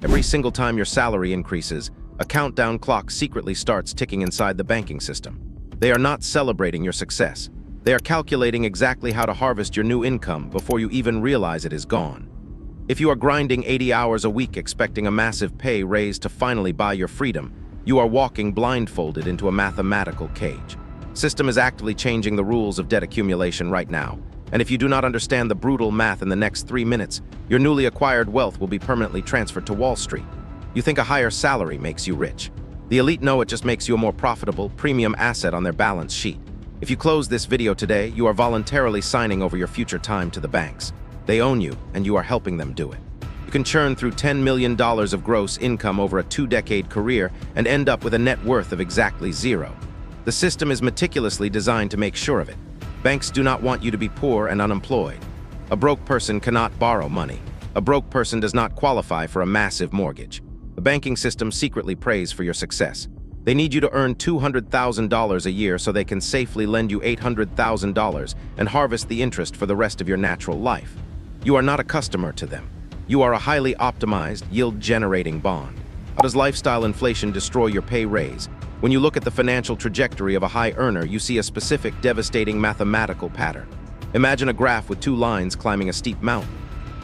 Every single time your salary increases, a countdown clock secretly starts ticking inside the banking system. They are not celebrating your success. They are calculating exactly how to harvest your new income before you even realize it is gone. If you are grinding 80 hours a week expecting a massive pay raise to finally buy your freedom, you are walking blindfolded into a mathematical cage. System is actively changing the rules of debt accumulation right now, and if you do not understand the brutal math in the next 3 minutes, your newly acquired wealth will be permanently transferred to Wall Street. You think a higher salary makes you rich. The elite know it just makes you a more profitable, premium asset on their balance sheet. If you close this video today, you are voluntarily signing over your future time to the banks. They own you, and you are helping them do it. You can churn through $10 million of gross income over a 2-decade career and end up with a net worth of exactly zero. The system is meticulously designed to make sure of it. Banks do not want you to be poor and unemployed. A broke person cannot borrow money. A broke person does not qualify for a massive mortgage. The banking system secretly prays for your success. They need you to earn $200,000 a year so they can safely lend you $800,000 and harvest the interest for the rest of your natural life. You are not a customer to them. You are a highly optimized, yield-generating bond. How does lifestyle inflation destroy your pay raise? When you look at the financial trajectory of a high earner, you see a specific, devastating mathematical pattern. Imagine a graph with 2 lines climbing a steep mountain.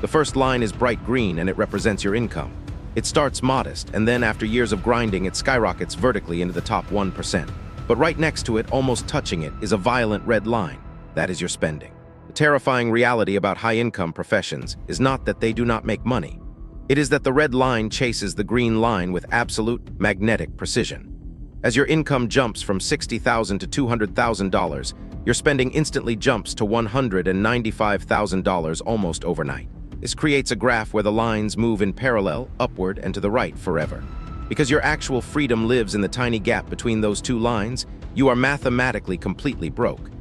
The first line is bright green and it represents your income. It starts modest, and then after years of grinding, it skyrockets vertically into the top 1%. But right next to it, almost touching it, is a violent red line. That is your spending. The terrifying reality about high-income professions is not that they do not make money. It is that the red line chases the green line with absolute magnetic precision. As your income jumps from $60,000 to $200,000, your spending instantly jumps to $195,000 almost overnight. This creates a graph where the lines move in parallel, upward and to the right forever. Because your actual freedom lives in the tiny gap between those 2 lines, you are mathematically completely broke.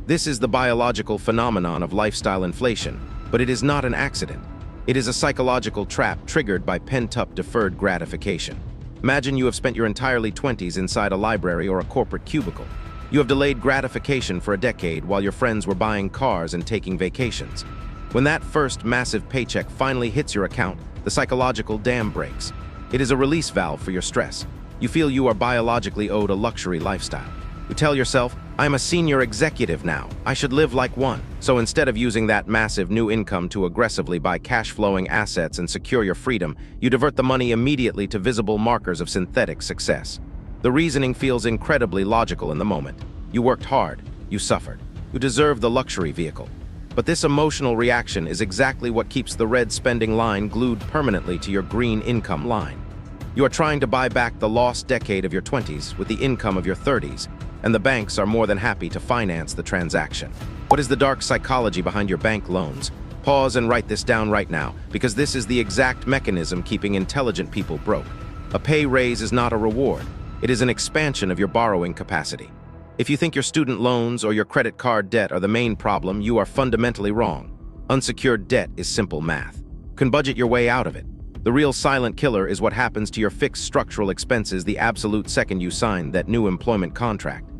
This is the biological phenomenon of lifestyle inflation, but it is not an accident. It is a psychological trap triggered by pent-up deferred gratification. Imagine you have spent your entirely 20s inside a library or a corporate cubicle. You have delayed gratification for a decade while your friends were buying cars and taking vacations. When that first massive paycheck finally hits your account, the psychological dam breaks. It is a release valve for your stress. You feel you are biologically owed a luxury lifestyle. You tell yourself, I'm a senior executive now. I should live like one. So instead of using that massive new income to aggressively buy cash-flowing assets and secure your freedom, you divert the money immediately to visible markers of synthetic success. The reasoning feels incredibly logical in the moment. You worked hard. You suffered. You deserve the luxury vehicle. But this emotional reaction is exactly what keeps the red spending line glued permanently to your green income line. You are trying to buy back the lost decade of your 20s with the income of your 30s, and the banks are more than happy to finance the transaction. What is the dark psychology behind your bank loans? Pause and write this down right now, because this is the exact mechanism keeping intelligent people broke. A pay raise is not a reward. It is an expansion of your borrowing capacity. If you think your student loans or your credit card debt are the main problem, you are fundamentally wrong. Unsecured debt is simple math. You can budget your way out of it. The real silent killer is what happens to your fixed structural expenses the absolute second you sign that new employment contract.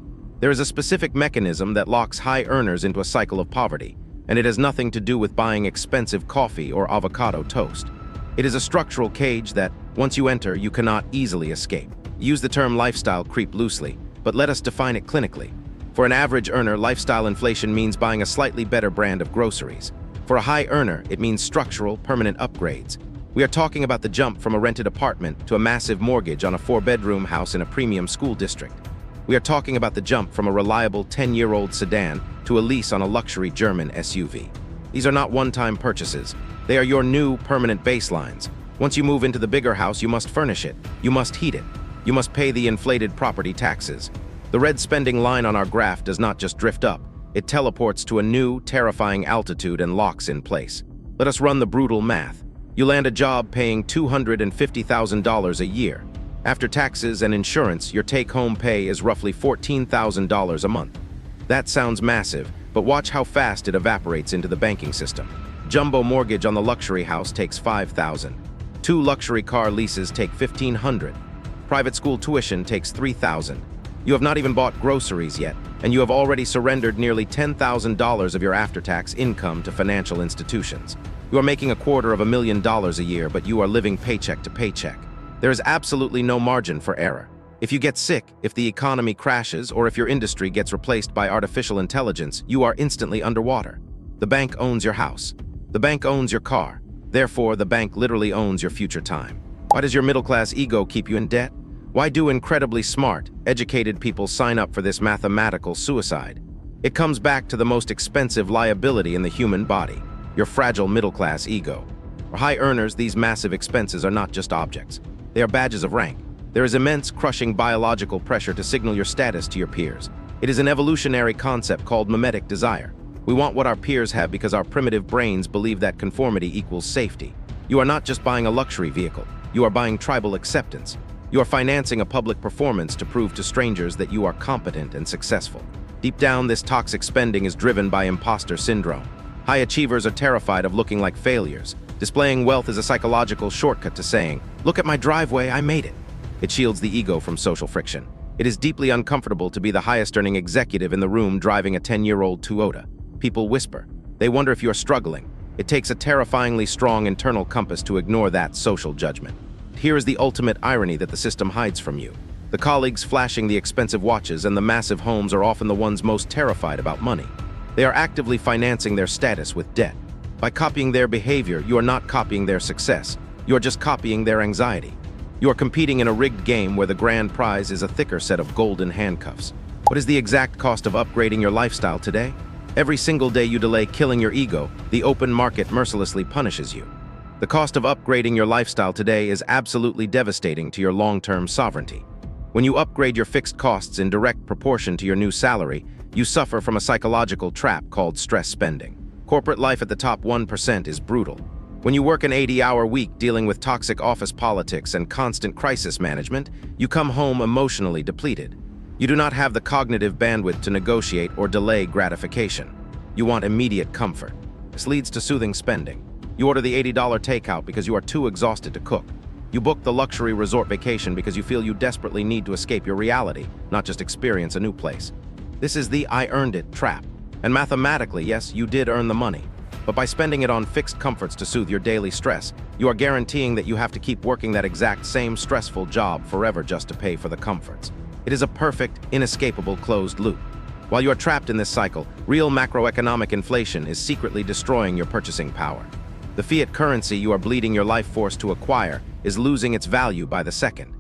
There is a specific mechanism that locks high earners into a cycle of poverty, and it has nothing to do with buying expensive coffee or avocado toast. It is a structural cage that, once you enter, you cannot easily escape. Use the term lifestyle creep loosely, but let us define it clinically. For an average earner, lifestyle inflation means buying a slightly better brand of groceries. For a high earner, it means structural, permanent upgrades. We are talking about the jump from a rented apartment to a massive mortgage on a 4-bedroom house in a premium school district. We are talking about the jump from a reliable 10-year-old sedan to a lease on a luxury German SUV. These are not one-time purchases. They are your new permanent baselines. Once you move into the bigger house, you must furnish it. You must heat it. You must pay the inflated property taxes. The red spending line on our graph does not just drift up. It teleports to a new, terrifying altitude and locks in place. Let us run the brutal math. You land a job paying $250,000 a year. After taxes and insurance, your take-home pay is roughly $14,000 a month. That sounds massive, but watch how fast it evaporates into the banking system. Jumbo mortgage on the luxury house takes $5,000. 2 luxury car leases take $1,500. Private school tuition takes $3,000. You have not even bought groceries yet, and you have already surrendered nearly $10,000 of your after-tax income to financial institutions. You are making $250,000 a year, but you are living paycheck to paycheck. There is absolutely no margin for error. If you get sick, if the economy crashes, or if your industry gets replaced by artificial intelligence, you are instantly underwater. The bank owns your house. The bank owns your car. Therefore, the bank literally owns your future time. Why does your middle-class ego keep you in debt? Why do incredibly smart, educated people sign up for this mathematical suicide? It comes back to the most expensive liability in the human body, your fragile middle-class ego. For high earners, these massive expenses are not just objects. They are badges of rank. There is immense, crushing biological pressure to signal your status to your peers. It is an evolutionary concept called mimetic desire. We want what our peers have because our primitive brains believe that conformity equals safety. You are not just buying a luxury vehicle. You are buying tribal acceptance. You are financing a public performance to prove to strangers that you are competent and successful. Deep down, this toxic spending is driven by imposter syndrome. High achievers are terrified of looking like failures. Displaying wealth is a psychological shortcut to saying, "Look at my driveway, I made it." It shields the ego from social friction. It is deeply uncomfortable to be the highest-earning executive in the room driving a 10-year-old Toyota. People whisper. They wonder if you are struggling. It takes a terrifyingly strong internal compass to ignore that social judgment. Here is the ultimate irony that the system hides from you. The colleagues flashing the expensive watches and the massive homes are often the ones most terrified about money. They are actively financing their status with debt. By copying their behavior, you are not copying their success. You are just copying their anxiety. You are competing in a rigged game where the grand prize is a thicker set of golden handcuffs. What is the exact cost of upgrading your lifestyle today? Every single day you delay killing your ego, the open market mercilessly punishes you. The cost of upgrading your lifestyle today is absolutely devastating to your long-term sovereignty. When you upgrade your fixed costs in direct proportion to your new salary, you suffer from a psychological trap called stress spending. Corporate life at the top 1% is brutal. When you work an 80-hour week dealing with toxic office politics and constant crisis management, you come home emotionally depleted. You do not have the cognitive bandwidth to negotiate or delay gratification. You want immediate comfort. This leads to soothing spending. You order the $80 takeout because you are too exhausted to cook. You book the luxury resort vacation because you feel you desperately need to escape your reality, not just experience a new place. This is the "I earned it" trap. And mathematically, yes, you did earn the money. But by spending it on fixed comforts to soothe your daily stress, you are guaranteeing that you have to keep working that exact same stressful job forever just to pay for the comforts. It is a perfect, inescapable closed loop. While you are trapped in this cycle, real macroeconomic inflation is secretly destroying your purchasing power. The fiat currency you are bleeding your life force to acquire is losing its value by the second.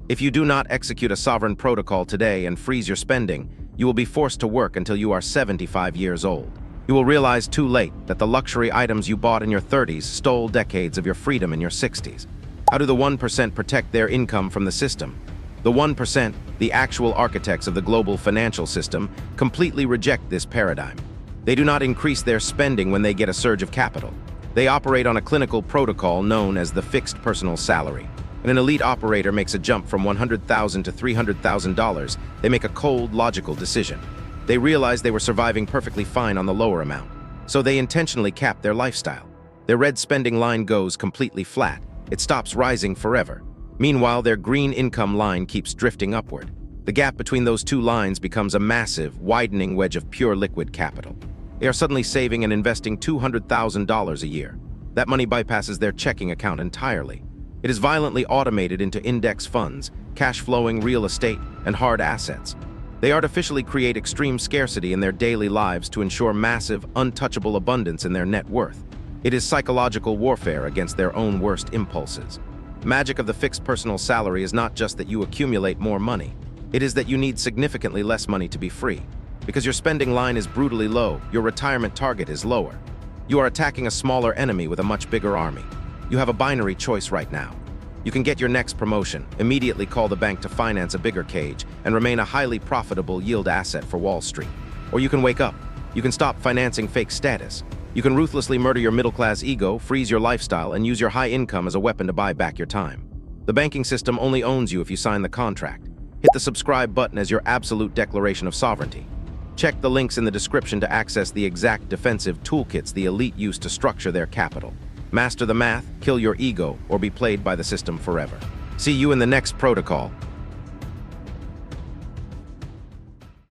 If you do not execute a sovereign protocol today and freeze your spending, you will be forced to work until you are 75 years old. You will realize too late that the luxury items you bought in your 30s stole decades of your freedom in your 60s. How do the 1% protect their income from the system? The 1%, the actual architects of the global financial system, completely reject this paradigm. They do not increase their spending when they get a surge of capital. They operate on a clinical protocol known as the fixed personal salary. When an elite operator makes a jump from $100,000 to $300,000, they make a cold, logical decision. They realize they were surviving perfectly fine on the lower amount, so they intentionally cap their lifestyle. Their red spending line goes completely flat. It stops rising forever. Meanwhile, their green income line keeps drifting upward. The gap between those two lines becomes a massive, widening wedge of pure liquid capital. They are suddenly saving and investing $200,000 a year. That money bypasses their checking account entirely. It is violently automated into index funds, cash-flowing real estate, and hard assets. They artificially create extreme scarcity in their daily lives to ensure massive, untouchable abundance in their net worth. It is psychological warfare against their own worst impulses. The magic of the fixed personal salary is not just that you accumulate more money. It is that you need significantly less money to be free. Because your spending line is brutally low, your retirement target is lower. You are attacking a smaller enemy with a much bigger army. You have a binary choice right now. You can get your next promotion, immediately call the bank to finance a bigger cage, and remain a highly profitable yield asset for Wall Street. Or you can wake up. You can stop financing fake status. You can ruthlessly murder your middle-class ego, freeze your lifestyle, and use your high income as a weapon to buy back your time. The banking system only owns you if you sign the contract. Hit the subscribe button as your absolute declaration of sovereignty. Check the links in the description to access the exact defensive toolkits the elite use to structure their capital. Master the math, kill your ego, or be played by the system forever. See you in the next protocol.